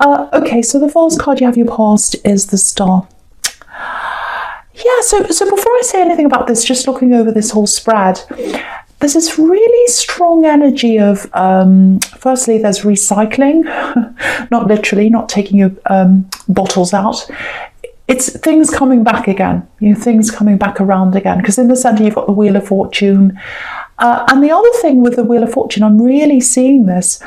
Okay, so the false card you have your past is the Star. Yeah, so before I say anything about this, just looking over this whole spread, there's this really strong energy of, firstly, there's recycling, not literally, not taking your bottles out. It's things coming back again, things coming back around again, because in the center you've got the Wheel of Fortune. And the other thing with the Wheel of Fortune, I'm really seeing this,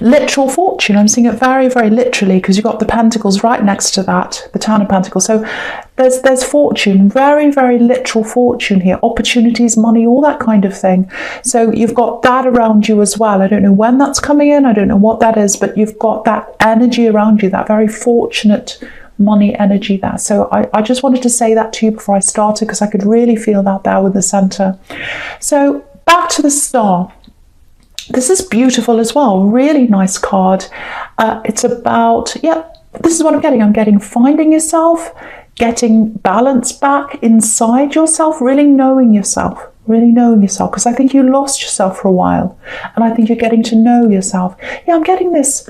literal fortune. I'm seeing it very, very literally, because you've got the Pentacles right next to that, the Town of Pentacles. So there's fortune, very, very literal fortune here, opportunities, money, all that kind of thing. So you've got that around you as well. I don't know when that's coming in, I don't know what that is, but you've got that energy around you, that very fortunate money energy there. So I just wanted to say that to you before I started, because I could really feel that there with the center. So back to the Star. This is beautiful as well, really nice card. It's about, this is what I'm getting. I'm getting finding yourself, getting balance back inside yourself, really knowing yourself, because I think you lost yourself for a while, and I think you're getting to know yourself. Yeah, I'm getting this.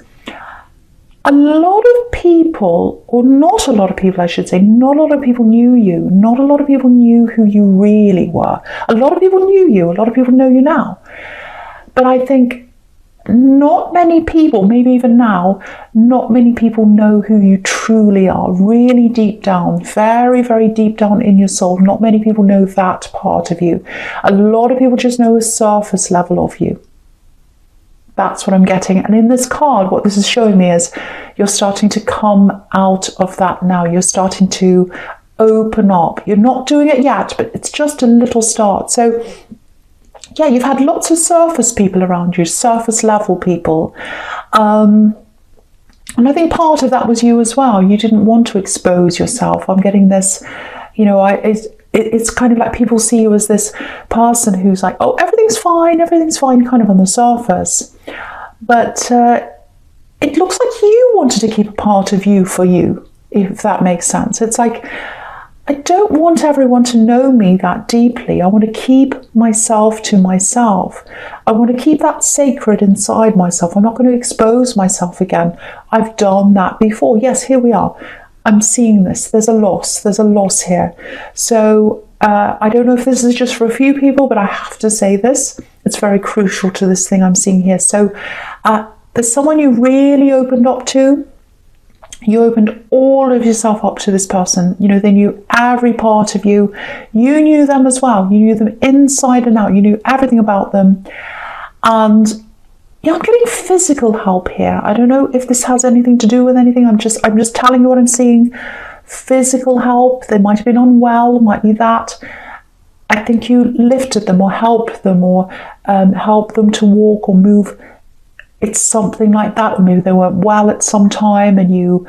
A lot of people, or not a lot of people, I should say, not a lot of people knew you. Not a lot of people knew who you really were. A lot of people knew you. A lot of people know you now. But I think not many people, maybe even now, not many people know who you truly are, really deep down, very, very deep down in your soul. Not many people know that part of you. A lot of people just know a surface level of you. That's what I'm getting. And in this card, what this is showing me is you're starting to come out of that now. You're starting to open up. You're not doing it yet, but it's just a little start. So yeah, you've had lots of surface people around you, surface level people. And I think part of that was you as well. You didn't want to expose yourself. I'm getting this, it's kind of like people see you as this person who's like, oh, everything's fine, kind of on the surface. But it looks like you wanted to keep a part of you for you, if that makes sense. It's like, I don't want everyone to know me that deeply. I want to keep myself to myself. I want to keep that sacred inside myself. I'm not going to expose myself again. I've done that before. Yes, here we are. I'm seeing this. There's a loss here. So I don't know if this is just for a few people, but I have to say this. It's very crucial to this thing I'm seeing here. So there's someone you really opened up to. You opened all of yourself up to this person. They knew every part of you. You knew them as well. You knew them inside and out. You knew everything about them. And I'm getting physical help here. I don't know if this has anything to do with anything. I'm just telling you what I'm seeing. Physical help. They might have been unwell. Might be that. I think you lifted them or helped them or helped them to walk or move. It's something like that. Or maybe they weren't well at some time and you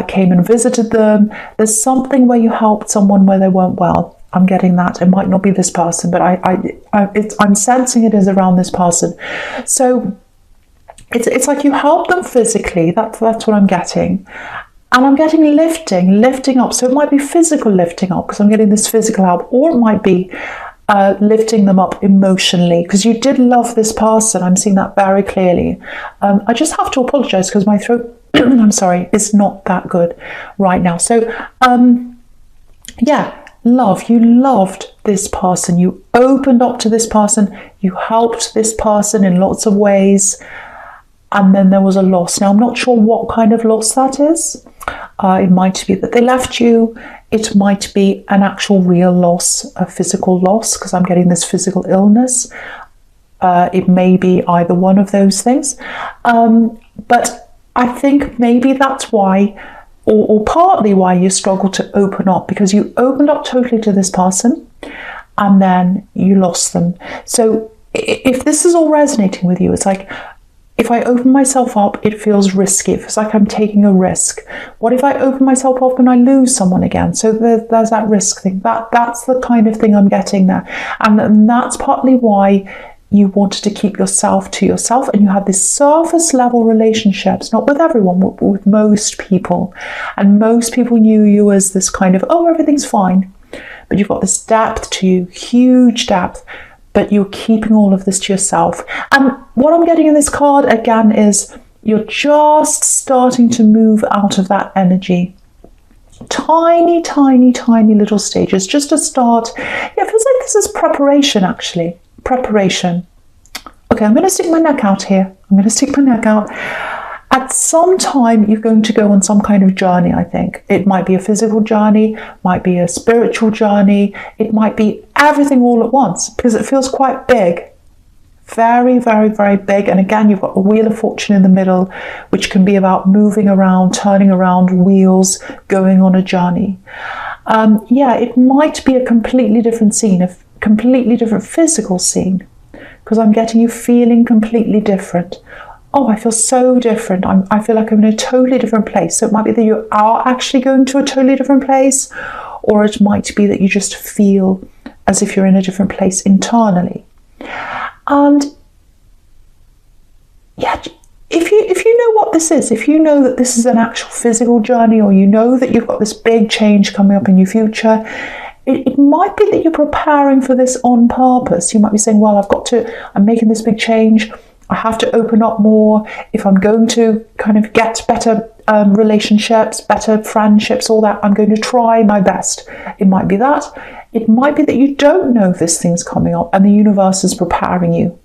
came and visited them. There's something where you helped someone where they weren't well. I'm getting that. It might not be this person, but I'm sensing it is around this person. So it's like you help them physically. That's what I'm getting. And I'm getting lifting up. So it might be physical lifting up because I'm getting this physical help, or it might be lifting them up emotionally because you did love this person. I'm seeing that very clearly. I just have to apologize because my throat, I'm sorry, is not that good right now. So you loved this person. You opened up to this person. You helped this person in lots of ways. And then there was a loss. Now, I'm not sure what kind of loss that is. It might be that they left you. It might be an actual real loss, a physical loss, because I'm getting this physical illness. It may be either one of those things. But I think maybe that's why, or partly why you struggle to open up, because you opened up totally to this person and then you lost them. So if this is all resonating with you, it's like, if I open myself up, it feels risky. It feels like I'm taking a risk. What if I open myself up and I lose someone again? So there's that risk thing. That's the kind of thing I'm getting there. And that's partly why you wanted to keep yourself to yourself, and you have this surface level relationships, not with everyone, but with most people. And most people knew you as this kind of, oh, everything's fine. But you've got this depth to you, huge depth. But you're keeping all of this to yourself. And what I'm getting in this card, again, is you're just starting to move out of that energy. Tiny, tiny, tiny little stages, just to start. Yeah, it feels like this is preparation, actually. Preparation. Okay, I'm going to stick my neck out here. I'm going to stick my neck out. At some time, you're going to go on some kind of journey, I think. It might be a physical journey, might be a spiritual journey. It might be everything all at once, because it feels quite big. Very, very, very big. And again, you've got the Wheel of Fortune in the middle, which can be about moving around, turning around wheels, going on a journey. Yeah, it might be a completely different scene, a completely different physical scene, because I'm getting you feeling completely different. Oh, I feel so different. I feel like I'm in a totally different place. So it might be that you are actually going to a totally different place, or it might be that you just feel as if you're in a different place internally. And yeah, if you know what this is, if you know that this is an actual physical journey, or you know that you've got this big change coming up in your future, it might be that you're preparing for this on purpose. You might be saying, well, I'm making this big change. I have to open up more if I'm going to kind of get better relationships, better friendships, all that. I'm going to try my best. It might be that. It might be that you don't know this thing's coming up and the universe is preparing you.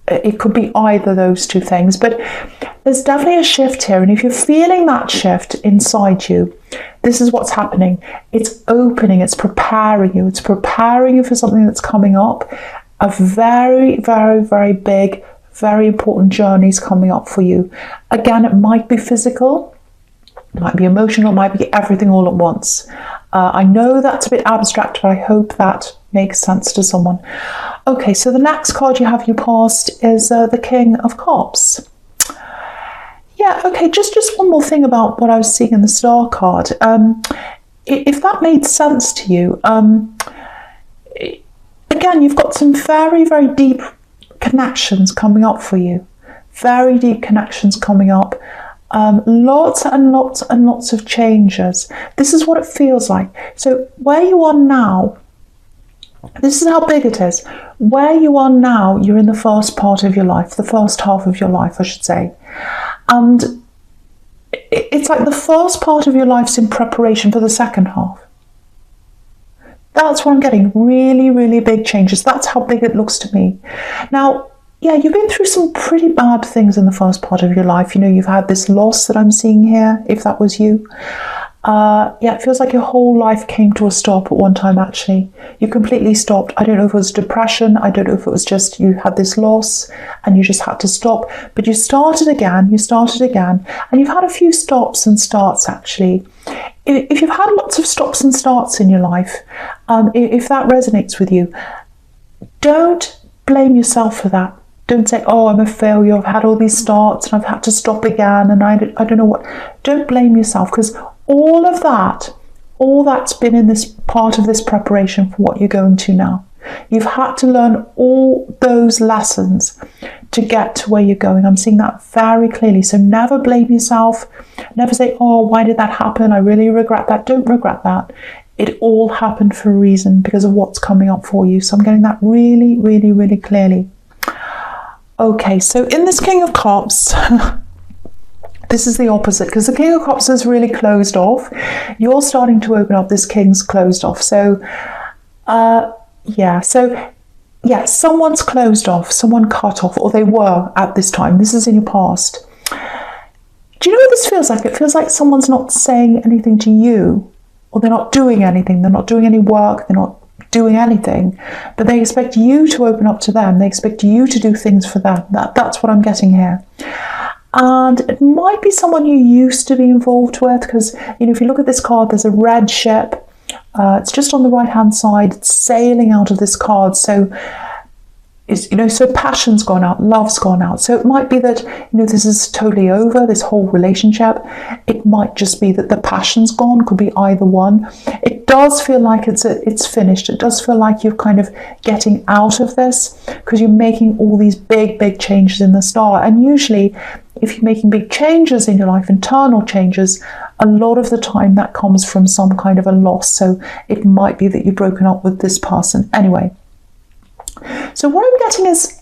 It could be either those two things, but there's definitely a shift here. And if you're feeling that shift inside you, this is what's happening. It's opening, it's preparing you. It's preparing you for something that's coming up. A very, very, very big, very important journeys coming up for you. Again, it might be physical, it might be emotional, it might be everything all at once. I know that's a bit abstract, but I hope that makes sense to someone. Okay, so the next card you have in your past is the King of Cups. Yeah, okay, just one more thing about what I was seeing in the Star card. If that made sense to you, again, you've got some very, very deep connections coming up for you. Very deep connections coming up. Lots and lots and lots of changes. This is what it feels like. So where you are now, this is how big it is. Where you are now, you're in the first part of your life, the first half of your life, I should say. And it's like the first part of your life's in preparation for the second half. That's what I'm getting. Really, really big changes. That's how big it looks to me. Now, yeah, you've been through some pretty bad things in the first part of your life. You know, you've had this loss that I'm seeing here, if that was you. Yeah, it feels like your whole life came to a stop at one time, actually. You completely stopped. I don't know if it was depression. I don't know if it was just you had this loss and you just had to stop. But you started again, and you've had a few stops and starts, actually. If you've had lots of stops and starts in your life, if that resonates with you, don't blame yourself for that. Don't say, oh, I'm a failure, I've had all these starts and I've had to stop again and I don't know what. Don't blame yourself, because all that's been in this part of this preparation for what you're going to now. You've had to learn all those lessons to get to where you're going. I'm seeing that very clearly. So never blame yourself. Never say, oh, why did that happen? I really regret that. Don't regret that. It all happened for a reason, because of what's coming up for you. So I'm getting that really, really, really clearly. Okay, so in this King of Cups, this is the opposite, because the King of Cups is really closed off. You're starting to open up. This King's closed off. So, yeah, someone's closed off, someone cut off, or they were at this time. This is in your past. Do you know what this feels like? It feels like someone's not saying anything to you, or they're not doing anything. They're not doing any work. They're not doing anything, but they expect you to open up to them. They expect you to do things for them. That's what I'm getting here. And it might be someone you used to be involved with, because, you know, if you look at this card, there's a red ship. It's just on the right hand side. It's sailing out of this card. So so passion's gone out, love's gone out. So it might be that, this is totally over, this whole relationship. It might just be that the passion's gone, could be either one. It does feel like it's finished. It does feel like you're kind of getting out of this, because you're making all these big, big changes in the star. And usually, if you're making big changes in your life, internal changes, a lot of the time that comes from some kind of a loss. So it might be that you've broken up with this person. Anyway, so what I'm getting is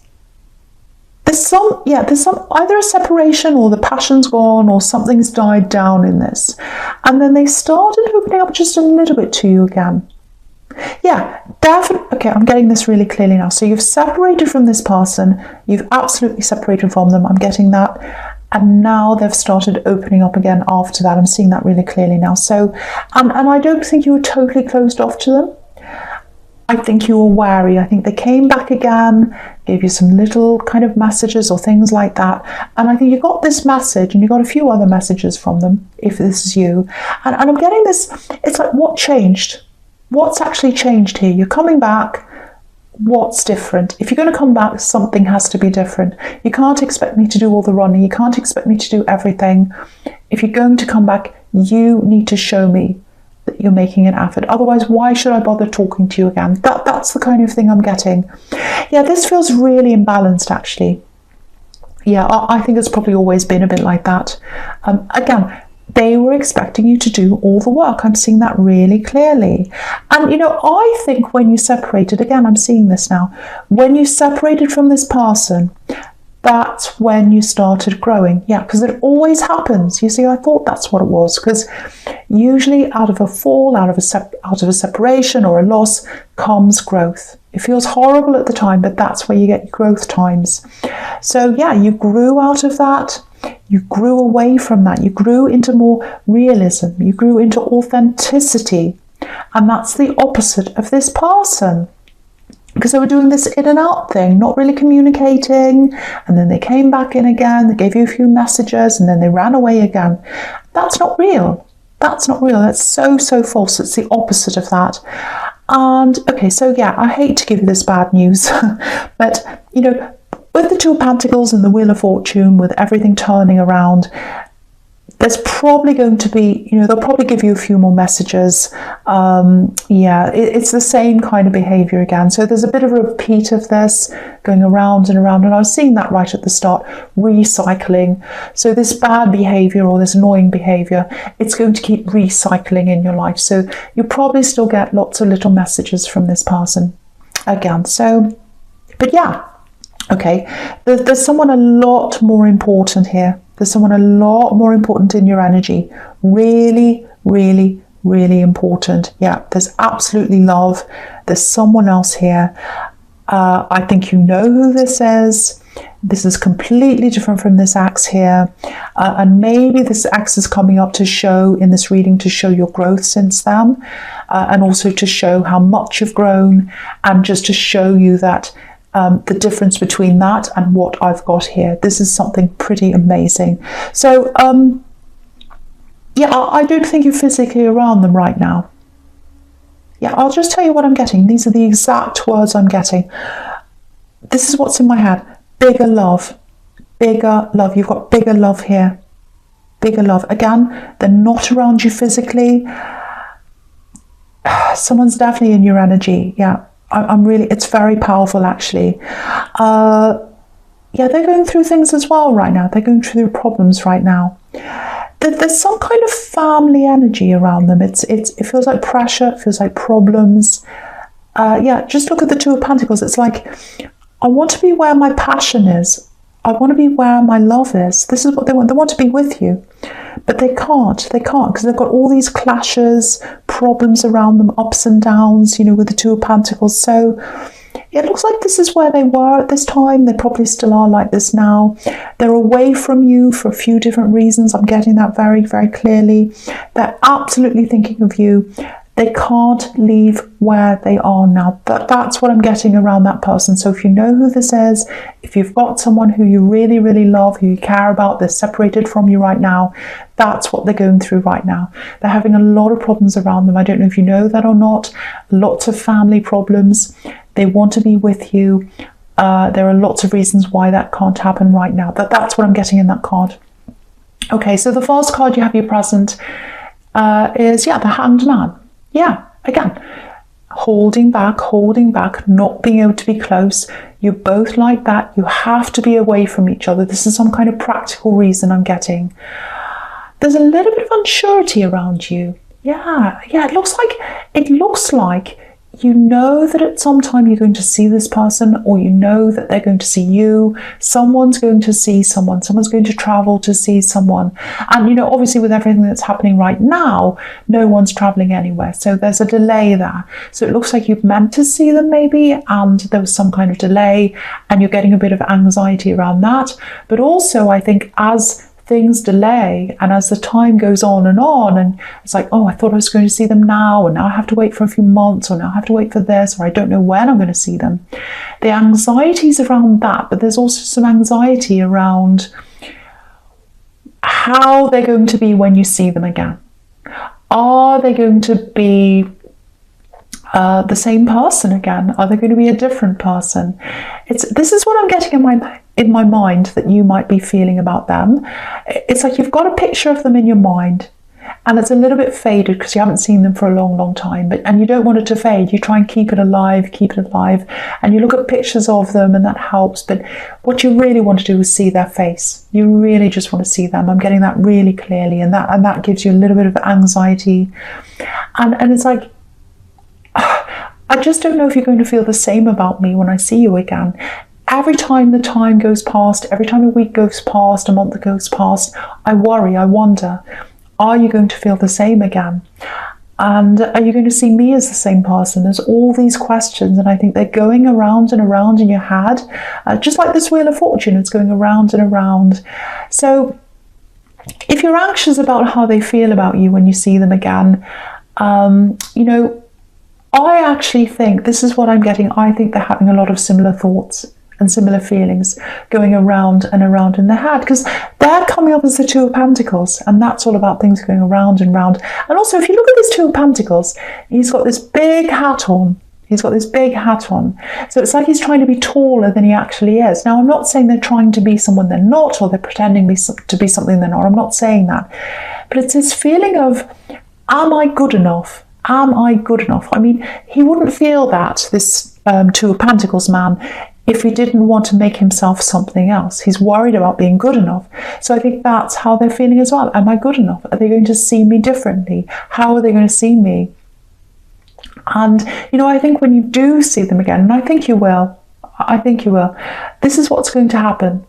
there's some either a separation or the passion's gone or something's died down in this. And then they started opening up just a little bit to you again. Yeah, definitely. Okay, I'm getting this really clearly now. So you've separated from this person. You've absolutely separated from them. I'm getting that. And now they've started opening up again after that. I'm seeing that really clearly now. So, and I don't think you were totally closed off to them. I think you were wary. I think they came back again, gave you some little kind of messages or things like that. And I think you got this message and you got a few other messages from them, if this is you. And I'm getting this, it's like, what changed? What's actually changed here? You're coming back. What's different? If you're going to come back, something has to be different. You can't expect me to do all the running. You can't expect me to do everything. If you're going to come back, you need to show me that you're making an effort. Otherwise, why should I bother talking to you again? That's the kind of thing I'm getting. Yeah, this feels really imbalanced, actually. Yeah, I think it's probably always been a bit like that. Again, they were expecting you to do all the work. I'm seeing that really clearly. And, you know, I think when you separated, again, I'm seeing this now, when you separated from this person, that's when you started growing. Yeah, because it always happens. You see, I thought that's what it was, because usually out of a fall, out of a separation or a loss comes growth. It feels horrible at the time, but that's where you get your growth times. So yeah, you grew out of that. You grew away from that. You grew into more realism. You grew into authenticity. And that's the opposite of this person. Because they were doing this in and out thing, not really communicating. And then they came back in again. They gave you a few messages and then they ran away again. That's not real. That's not real. That's so, so false. It's the opposite of that. And okay, so yeah, I hate to give you this bad news, but you know, with the Two of Pentacles and the Wheel of Fortune, with everything turning around, there's probably going to be, you know, they'll probably give you a few more messages. Yeah, it's the same kind of behavior again. So there's a bit of a repeat of this going around and around. And I was seeing that right at the start, recycling. So this bad behavior or this annoying behavior, it's going to keep recycling in your life. So you probably still get lots of little messages from this person again. So, but yeah. Okay, there's someone a lot more important here. There's someone a lot more important in your energy. Really, really, really important. Yeah, there's absolutely love. There's someone else here. I think you know who this is. This is completely different from this axe here. And maybe this axe is coming up to show, in this reading, to show your growth since then. And also to show how much you've grown. And just to show you that the difference between that and what I've got here. This is something pretty amazing. So, yeah, I don't think you're physically around them right now. Yeah, I'll just tell you what I'm getting. These are the exact words I'm getting. This is what's in my head. Bigger love. Bigger love. You've got bigger love here. Bigger love. Again, they're not around you physically. Someone's definitely in your energy. Yeah. I'm really, it's very powerful actually. Yeah, they're going through things as well right now. They're going through problems right now. There's some kind of family energy around them. It feels like pressure, it feels like problems. Yeah, just look at the Two of Pentacles. It's like, I want to be where my passion is. I want to be where my love is. This is what they want. They want to be with you. But they can't because they've got all these clashes, problems around them, ups and downs, you know, with the Two of Pentacles. So it looks like this is where they were at this time. They probably still are like this now. They're away from you for a few different reasons. I'm getting that very, very clearly. They're absolutely thinking of you. They can't leave where they are now. That's what I'm getting around that person. So if you know who this is, if you've got someone who you really, really love, who you care about, they're separated from you right now, that's what they're going through right now. They're having a lot of problems around them. I don't know if you know that or not. Lots of family problems. They want to be with you. There are lots of reasons why that can't happen right now. That's what I'm getting in that card. Okay, so the first card you have your present is, yeah, the Hanged Man. Yeah, again, holding back, not being able to be close. You're both like that. You have to be away from each other. This is some kind of practical reason I'm getting. There's a little bit of unsurety around you. Yeah, it looks like you know that at some time you're going to see this person, or you know that they're going to see you. Someone's going to see someone. Someone's going to travel to see someone. And, you know, obviously with everything that's happening right now, no one's traveling anywhere. So there's a delay there. So it looks like you've meant to see them maybe, and there was some kind of delay, and you're getting a bit of anxiety around that. But also, I think as things delay and as the time goes on, and it's like, oh, I thought I was going to see them now, and now I have to wait for a few months, or now I have to wait for this, or I don't know when I'm going to see them. The anxiety's around that, but there's also some anxiety around how they're going to be when you see them again. Are they going to be the same person again? Are they going to be a different person? This is what I'm getting in my mind that you might be feeling about them. It's like you've got a picture of them in your mind, and it's a little bit faded because you haven't seen them for a long, long time. And you don't want it to fade. You try and keep it alive, and you look at pictures of them, and that helps. But what you really want to do is see their face. You really just want to see them. I'm getting that really clearly, and that gives you a little bit of anxiety. And it's like, I just don't know if you're going to feel the same about me when I see you again. Every time the time goes past, every time a week goes past, a month goes past, I worry, I wonder, are you going to feel the same again? And are you going to see me as the same person? There's all these questions, and I think they're going around and around in your head, just like this Wheel of Fortune, it's going around and around. So if you're anxious about how they feel about you when you see them again, you know, I actually think, this is what I'm getting, I think they're having a lot of similar thoughts and similar feelings going around and around in their head, because they're coming up as the Two of Pentacles, and that's all about things going around and round. And also, if you look at this Two of Pentacles, he's got this big hat on. So it's like he's trying to be taller than he actually is. Now, I'm not saying they're trying to be someone they're not, or they're pretending to be something they're not. I'm not saying that. But it's this feeling of, am I good enough? Am I good enough? I mean, he wouldn't feel that, this Two of Pentacles man, if he didn't want to make himself something else. He's worried about being good enough. So I think that's how they're feeling as well. Am I good enough? Are they going to see me differently? How are they going to see me? And, you know, I think when you do see them again, and I think you will, this is what's going to happen.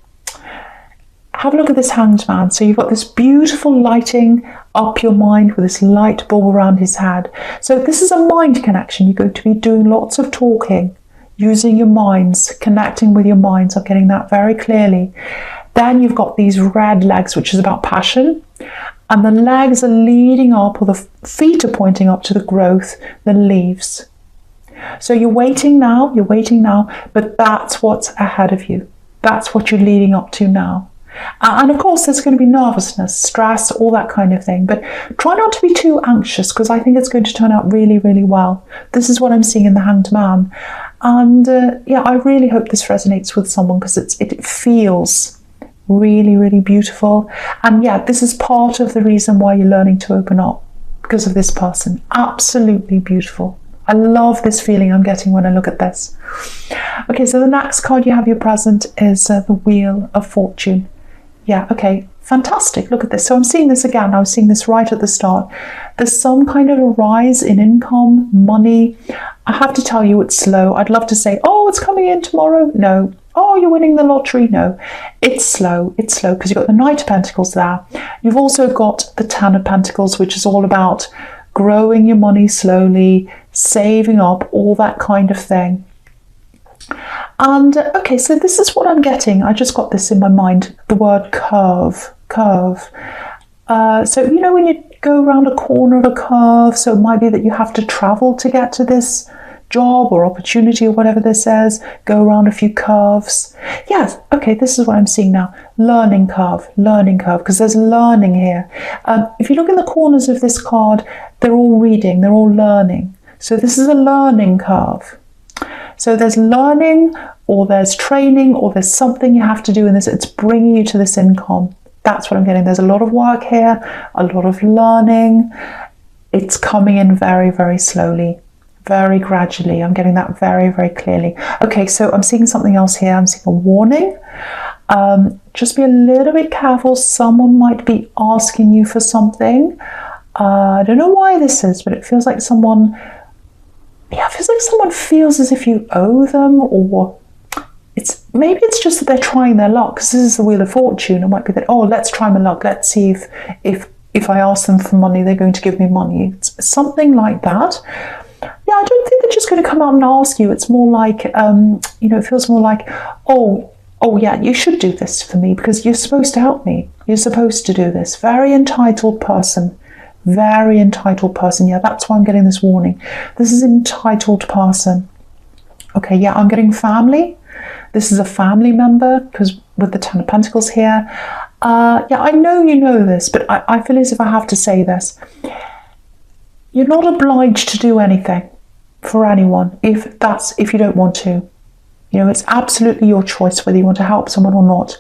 Have a look at this Hanged Man. So you've got this beautiful lighting up your mind with this light bulb around his head. So this is a mind connection. You're going to be doing lots of talking, using your minds, connecting with your minds. I'm getting that very clearly. Then you've got these red legs, which is about passion. And the legs are leading up, or the feet are pointing up to the growth, the leaves. So you're waiting now, but that's what's ahead of you. That's what you're leading up to now. And of course, there's going to be nervousness, stress, all that kind of thing. But try not to be too anxious, because I think it's going to turn out really, really well. This is what I'm seeing in the Hanged Man. And yeah, I really hope this resonates with someone, because it feels really, really beautiful. And yeah, this is part of the reason why you're learning to open up, because of this person. Absolutely beautiful. I love this feeling I'm getting when I look at this. Okay, so the next card you have your present is the Wheel of Fortune. Yeah, okay, fantastic. Look at this. So I'm seeing this again. I was seeing this right at the start. There's some kind of a rise in income, money. I have to tell you, it's slow. I'd love to say, oh, it's coming in tomorrow. No. Oh, you're winning the lottery. No, it's slow, because you've got the Knight of Pentacles there. You've also got the Ten of Pentacles, which is all about growing your money slowly, saving up, all that kind of thing. And okay, so this is what I'm getting. I just got this in my mind, the word curve. So, you know, when you go around a corner of a curve, so it might be that you have to travel to get to this job or opportunity or whatever this is, go around a few curves. Yes, okay, this is what I'm seeing now. Learning curve, because there's learning here. If you look in the corners of this card, they're all reading, they're all learning. So this is a learning curve. So there's learning, or there's training, or there's something you have to do in this. It's bringing you to this income. That's what I'm getting. There's a lot of work here, a lot of learning. It's coming in very, very slowly, very gradually. I'm getting that very, very clearly. Okay, so I'm seeing something else here. I'm seeing a warning. Just be a little bit careful. Someone might be asking you for something. I don't know why this is, but it feels like someone yeah, it feels like someone feels as if you owe them, or maybe it's just that they're trying their luck, because this is the Wheel of Fortune. It might be that, oh, let's try my luck. Let's see if I ask them for money, they're going to give me money. It's something like that. Yeah, I don't think they're just going to come out and ask you. It's more like, it feels more like, oh yeah, you should do this for me because you're supposed to help me. You're supposed to do this. Very entitled person. Very entitled person. Yeah, that's why I'm getting this warning. This is an entitled person. Okay, yeah, I'm getting family. This is a family member, because with the Ten of Pentacles here. Yeah, I know you know this, but I feel as if I have to say this. You're not obliged to do anything for anyone if you don't want to. It's absolutely your choice whether you want to help someone or not.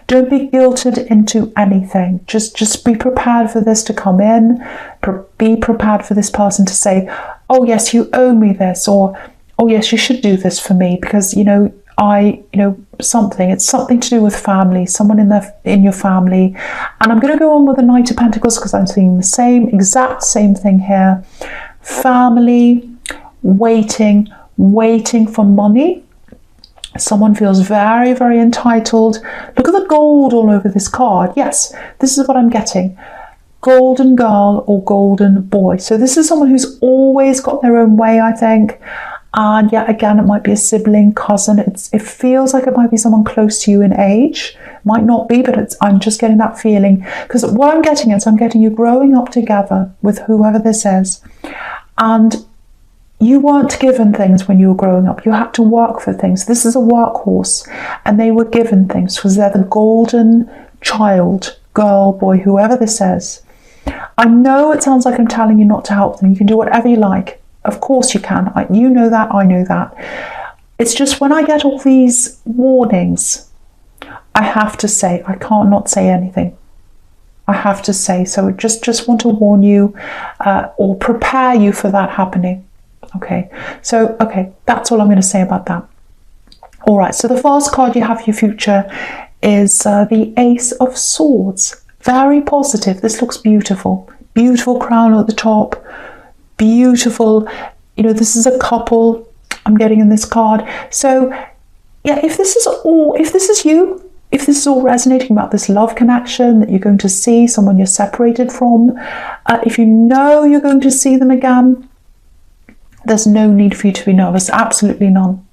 Don't be guilted into anything. Just be prepared for this to come in. Be prepared for this person to say, oh yes, you owe me this, or oh yes, you should do this for me because something. It's something to do with family, someone in your family. And I'm going to go on with the Knight of Pentacles because I'm seeing the exact same thing here. Family, waiting for money. Someone feels very, very entitled. Look at the gold all over this card. Yes, this is what I'm getting. Golden girl or golden boy. So this is someone who's always got their own way, I think. And yet again, it might be a sibling, cousin. It feels like it might be someone close to you in age. Might not be, but I'm just getting that feeling. Because what I'm getting is I'm getting you growing up together with whoever this is. And you weren't given things when you were growing up. You had to work for things. This is a workhorse. And they were given things because they're the golden child, girl, boy, whoever this is. I know it sounds like I'm telling you not to help them. You can do whatever you like. Of course you can. You know that. I know that. It's just when I get all these warnings, I have to say, I can't not say anything. I have to say. So just want to warn you or prepare you for that happening. Okay, so, that's all I'm going to say about that. All right, so the first card you have for your future is the Ace of Swords. Very positive. This looks beautiful. Beautiful crown at the top. Beautiful. This is a couple I'm getting in this card. So, yeah, if this is you, if this is all resonating about this love connection that you're going to see, someone you're separated from, if you know you're going to see them again, there's no need for you to be nervous. Absolutely none.